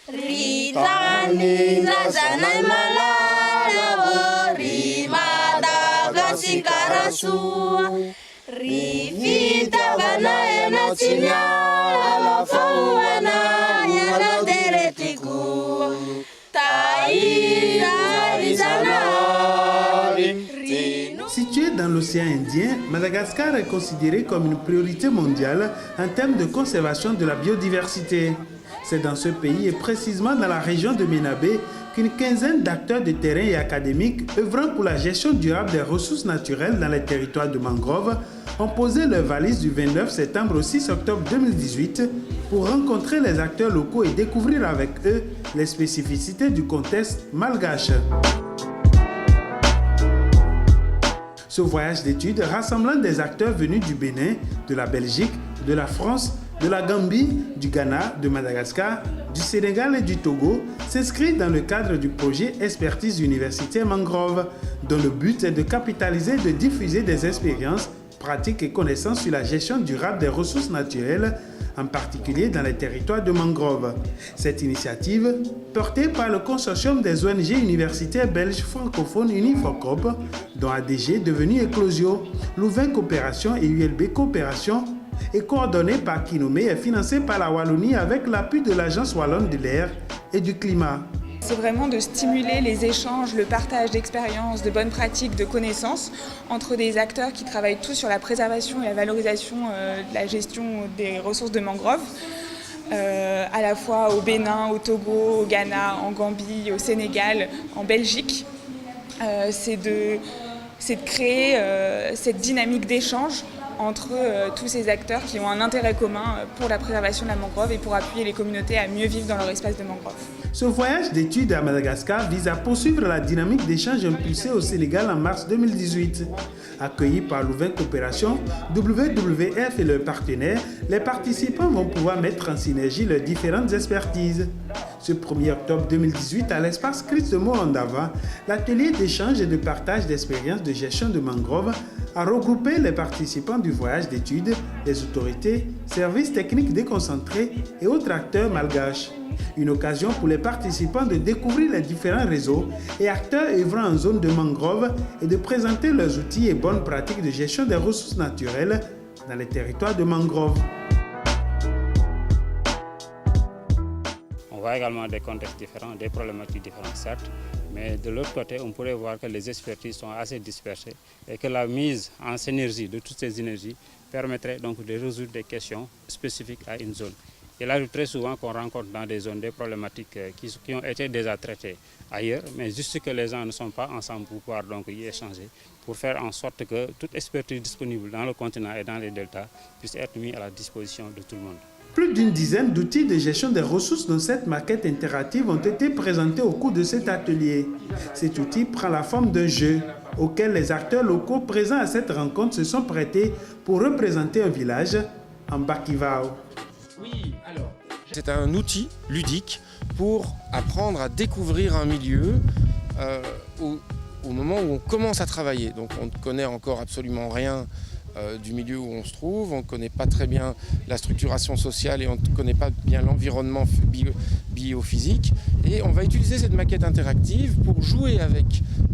Ritani razanay malala ry Madagasikara soa ry fitaovana ena tsy miala fahoana iala deretiko Située dans l'océan Indien, Madagascar est considérée comme une priorité mondiale en termes de conservation de la biodiversité. C'est dans ce pays et précisément dans la région de Menabé qu'une quinzaine d'acteurs de terrain et académiques œuvrant pour la gestion durable des ressources naturelles dans les territoires de mangrove ont posé leurs valises du 29 septembre au 6 octobre 2018 pour rencontrer les acteurs locaux et découvrir avec eux les spécificités du contexte malgache. Ce voyage d'études rassemblant des acteurs venus du Bénin, de la Belgique, de la France, de la Gambie, du Ghana, de Madagascar, du Sénégal et du Togo s'inscrit dans le cadre du projet Expertise universitaire Mangrove, dont le but est de capitaliser et de diffuser des expériences, pratiques et connaissances sur la gestion durable des ressources naturelles, en particulier dans les territoires de mangrove. Cette initiative, portée par le consortium des ONG universitaires belges francophones Unifocop, dont ADG devenu Eclosio, Louvain Coopération et ULB Coopération, est coordonnée par Kinomé et financée par la Wallonie avec l'appui de l'Agence wallonne de l'air et du climat. C'est vraiment de stimuler les échanges, le partage d'expériences, de bonnes pratiques, de connaissances entre des acteurs qui travaillent tous sur la préservation et la valorisation de la gestion des ressources de mangroves, à la fois au Bénin, au Togo, au Ghana, en Gambie, au Sénégal, en Belgique. C'est de créer cette dynamique d'échange entre tous ces acteurs qui ont un intérêt commun pour la préservation de la mangrove et pour appuyer les communautés à mieux vivre dans leur espace de mangrove. Ce voyage d'études à Madagascar vise à poursuivre la dynamique d'échange impulsée au Sénégal en mars 2018. Accueillis par Louvain Coopération, WWF et leurs partenaires, les participants vont pouvoir mettre en synergie leurs différentes expertises. Ce 1er octobre 2018, à l'espace Christ de Moandava, l'atelier d'échange et de partage d'expériences de gestion de mangroves a regroupé les participants du voyage d'études, les autorités, services techniques déconcentrés et autres acteurs malgaches. Une occasion pour les participants de découvrir les différents réseaux et acteurs œuvrant en zone de mangrove et de présenter leurs outils et bonnes pratiques de gestion des ressources naturelles dans les territoires de mangrove. On voit également des contextes différents, des problématiques différentes certes, mais de l'autre côté, on pourrait voir que les expertises sont assez dispersées et que la mise en synergie de toutes ces énergies permettrait donc de résoudre des questions spécifiques à une zone. Il arrive très souvent qu'on rencontre dans des zones des problématiques qui ont été déjà traitées ailleurs, mais juste que les gens ne sont pas ensemble pour pouvoir donc y échanger, pour faire en sorte que toute expertise disponible dans le continent et dans les deltas puisse être mise à la disposition de tout le monde. Plus d'une dizaine d'outils de gestion des ressources dans cette maquette interactive ont été présentés au cours de cet atelier. Cet outil prend la forme d'un jeu auquel les acteurs locaux présents à cette rencontre se sont prêtés pour représenter un village en Bakivao. Oui, alors, c'est un outil ludique pour apprendre à découvrir un milieu au moment où on commence à travailler. Donc on ne connaît encore absolument rien du milieu où on se trouve, on ne connaît pas très bien la structuration sociale et on ne connaît pas bien l'environnement biophysique. Et on va utiliser cette maquette interactive pour jouer avec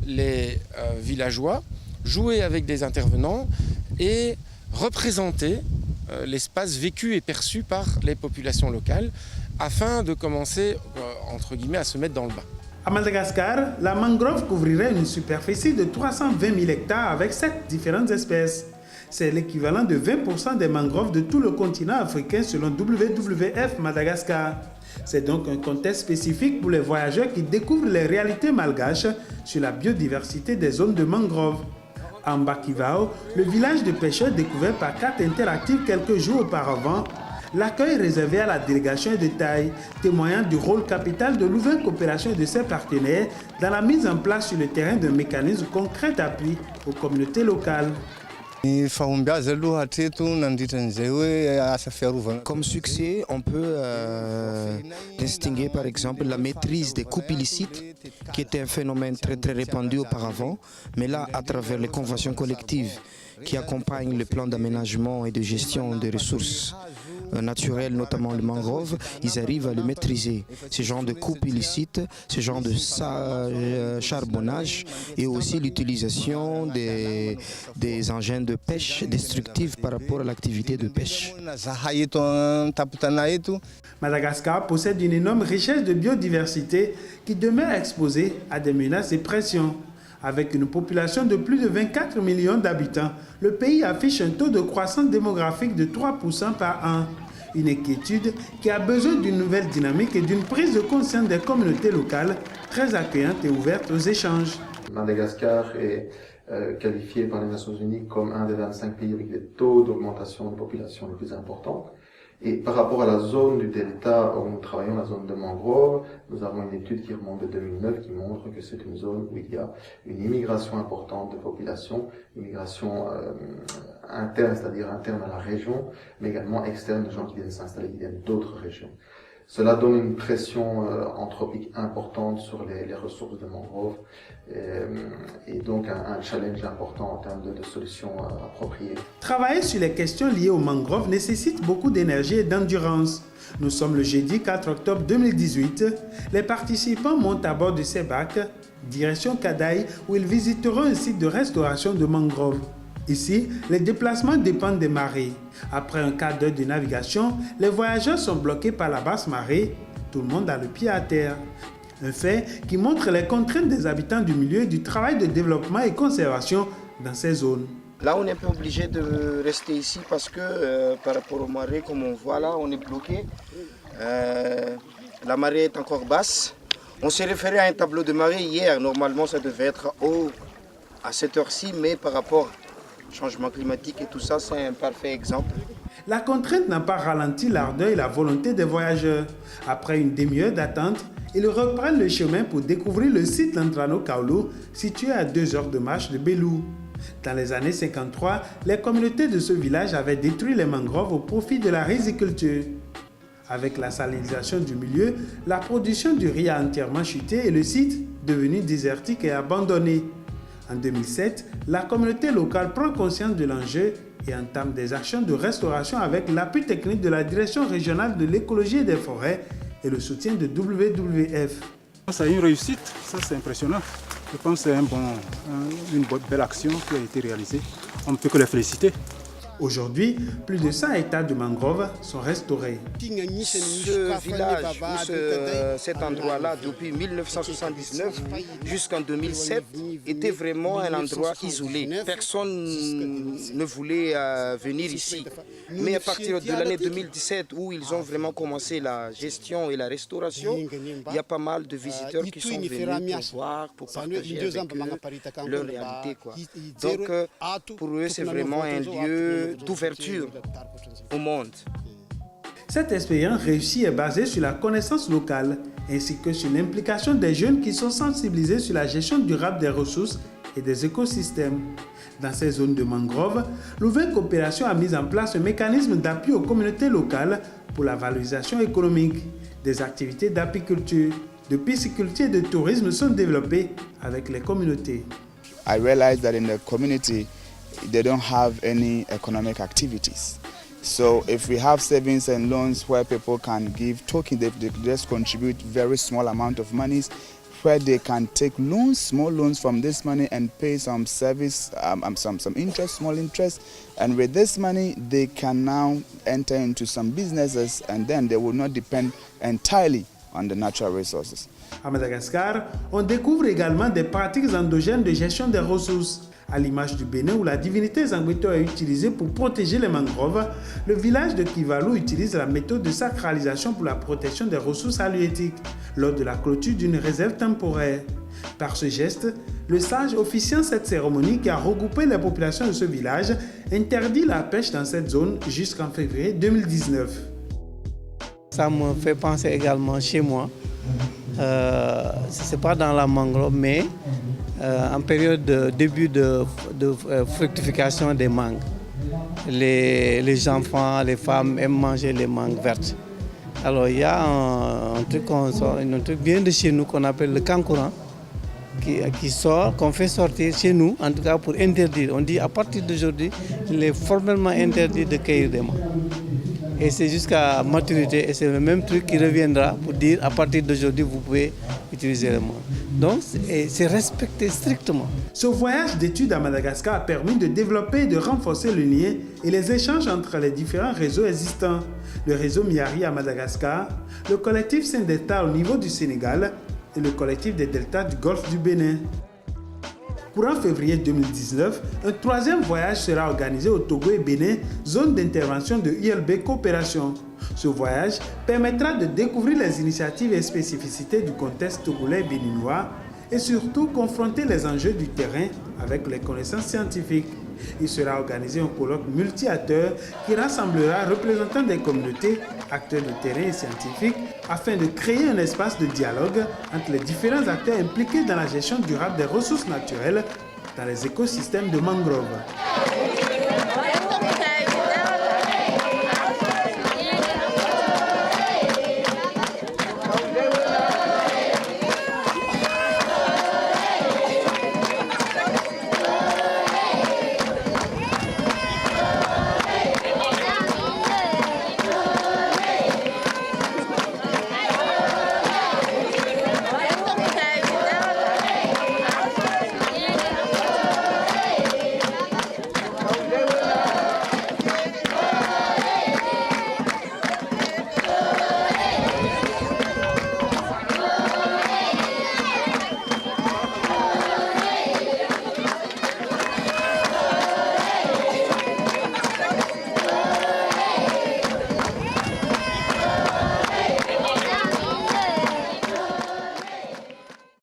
les villageois, jouer avec des intervenants et représenter l'espace vécu et perçu par les populations locales afin de commencer, entre guillemets, à se mettre dans le bain. À Madagascar, la mangrove couvrirait une superficie de 320 000 hectares avec 7 différentes espèces. C'est l'équivalent de 20% des mangroves de tout le continent africain selon WWF Madagascar. C'est donc un contexte spécifique pour les voyageurs qui découvrent les réalités malgaches sur la biodiversité des zones de mangroves. En Bakivao, le village de pêcheurs découvert par carte interactive quelques jours auparavant, l'accueil réservé à la délégation est de taille, témoignant du rôle capital de Louvain Coopération et de ses partenaires dans la mise en place sur le terrain d'un mécanisme concret d'appui aux communautés locales. Comme succès, on peut distinguer par exemple la maîtrise des coupes illicites, qui était un phénomène très répandu auparavant, mais là, à travers les conventions collectives qui accompagnent le plan d'aménagement et de gestion des ressources naturel, notamment le mangrove, ils arrivent à le maîtriser. Ce genre de coupe illicite, ce genre de charbonnage et aussi l'utilisation des engins de pêche destructifs par rapport à l'activité de pêche. Madagascar possède une énorme richesse de biodiversité qui demeure exposée à des menaces et pressions. Avec une population de plus de 24 millions d'habitants, le pays affiche un taux de croissance démographique de 3% par an. Une inquiétude qui a besoin d'une nouvelle dynamique et d'une prise de conscience des communautés locales très accueillantes et ouvertes aux échanges. Madagascar est qualifié par les Nations Unies comme un des 25 pays avec des taux d'augmentation de population les plus importants. Et par rapport à la zone du delta où nous travaillons, la zone de mangrove, nous avons une étude qui remonte de 2009 qui montre que c'est une zone où il y a une immigration importante de population, immigration interne, c'est-à-dire interne à la région, mais également externe de gens qui viennent s'installer, qui viennent d'autres régions. Cela donne une pression anthropique importante sur les ressources de mangrove et donc un challenge important en termes de solutions appropriées. Travailler sur les questions liées aux mangroves nécessite beaucoup d'énergie et d'endurance. Nous sommes le jeudi 4 octobre 2018. Les participants montent à bord de ces bacs, direction Kadaï, où ils visiteront un site de restauration de mangroves. Ici, les déplacements dépendent des marées. Après un quart d'heure de navigation, les voyageurs sont bloqués par la basse marée. Tout le monde a le pied à terre. Un fait qui montre les contraintes des habitants du milieu et du travail de développement et conservation dans ces zones. Là, on est un peu obligé de rester ici parce que par rapport aux marées, comme on voit là, on est bloqué. La marée est encore basse. On s'est référé à un tableau de marée hier. Normalement, ça devait être haut à cette heure-ci, mais par rapport changement climatique et tout ça, c'est un parfait exemple. La contrainte n'a pas ralenti l'ardeur et la volonté des voyageurs. Après une demi-heure d'attente, ils reprennent le chemin pour découvrir le site Lantrano Kaolo, situé à 2 heures de marche de Belou. Dans les années 53, les communautés de ce village avaient détruit les mangroves au profit de la riziculture. Avec la salinisation du milieu, la production du riz a entièrement chuté et le site, devenu désertique et abandonné. En 2007, la communauté locale prend conscience de l'enjeu et entame des actions de restauration avec l'appui technique de la Direction régionale de l'écologie et des forêts et le soutien de WWF. C'est une réussite, ça c'est impressionnant. Je pense que c'est une belle action qui a été réalisée. On ne peut que les féliciter. Aujourd'hui, plus de 100 hectares de mangroves sont restaurés. Ce village, cet endroit-là, depuis 1979 jusqu'en 2007, était vraiment un endroit isolé. Personne ne voulait venir ici. Mais à partir de l'année 2017, où ils ont vraiment commencé la gestion et la restauration, il y a pas mal de visiteurs qui sont venus pour voir, pour partager avec eux leur réalité, quoi. Donc, pour eux, c'est vraiment un lieu d'ouverture au monde. Cette expérience réussie est basée sur la connaissance locale ainsi que sur l'implication des jeunes qui sont sensibilisés sur la gestion durable des ressources et des écosystèmes. Dans ces zones de mangroves, l'ouverte coopération a mis en place un mécanisme d'appui aux communautés locales pour la valorisation économique. Des activités d'apiculture, de pisciculture et de tourisme sont développées avec les communautés. I realized that in the community they don't have any economic activities. So if we have savings and loans where people can give token, they just contribute very small amount of monies where they can take loans, small loans from this money and pay some service, some interest, small interest. And with this money, they can now enter into some businesses and then they will not depend entirely on the natural resources. À Madagascar, on découvre également des pratiques endogènes de gestion des ressources. À l'image du Bénin où la divinité Zangweto est utilisée pour protéger les mangroves, le village de Kivalu utilise la méthode de sacralisation pour la protection des ressources halieutiques lors de la clôture d'une réserve temporaire. Par ce geste, le sage officiant cette cérémonie qui a regroupé les populations de ce village interdit la pêche dans cette zone jusqu'en février 2019. Ça me fait penser également chez moi. Ce n'est pas dans la mangrove, mais en période de début de fructification des mangues. Les enfants, les femmes aiment manger les mangues vertes. Alors il y a un truc bien de chez nous qu'on appelle le kankuran, qui sort, qu'on fait sortir chez nous, en tout cas pour interdire. On dit à partir d'aujourd'hui, il est formellement interdit de cueillir des mangues. Et c'est jusqu'à maturité, et c'est le même truc qui reviendra pour dire à partir d'aujourd'hui, vous pouvez utiliser le monde. Donc, c'est respecté strictement. Ce voyage d'études à Madagascar a permis de développer et de renforcer le lien et les échanges entre les différents réseaux existants. Le réseau Miari à Madagascar, le collectif Saint-Delta au niveau du Sénégal et le collectif des deltas du golfe du Bénin. Courant février 2019, un troisième voyage sera organisé au Togo et Bénin, zone d'intervention de ULB Coopération. Ce voyage permettra de découvrir les initiatives et spécificités du contexte togolais et béninois et surtout confronter les enjeux du terrain avec les connaissances scientifiques. Il sera organisé un colloque multi-acteurs qui rassemblera représentants des communautés, acteurs de terrain et scientifiques afin de créer un espace de dialogue entre les différents acteurs impliqués dans la gestion durable des ressources naturelles dans les écosystèmes de mangroves.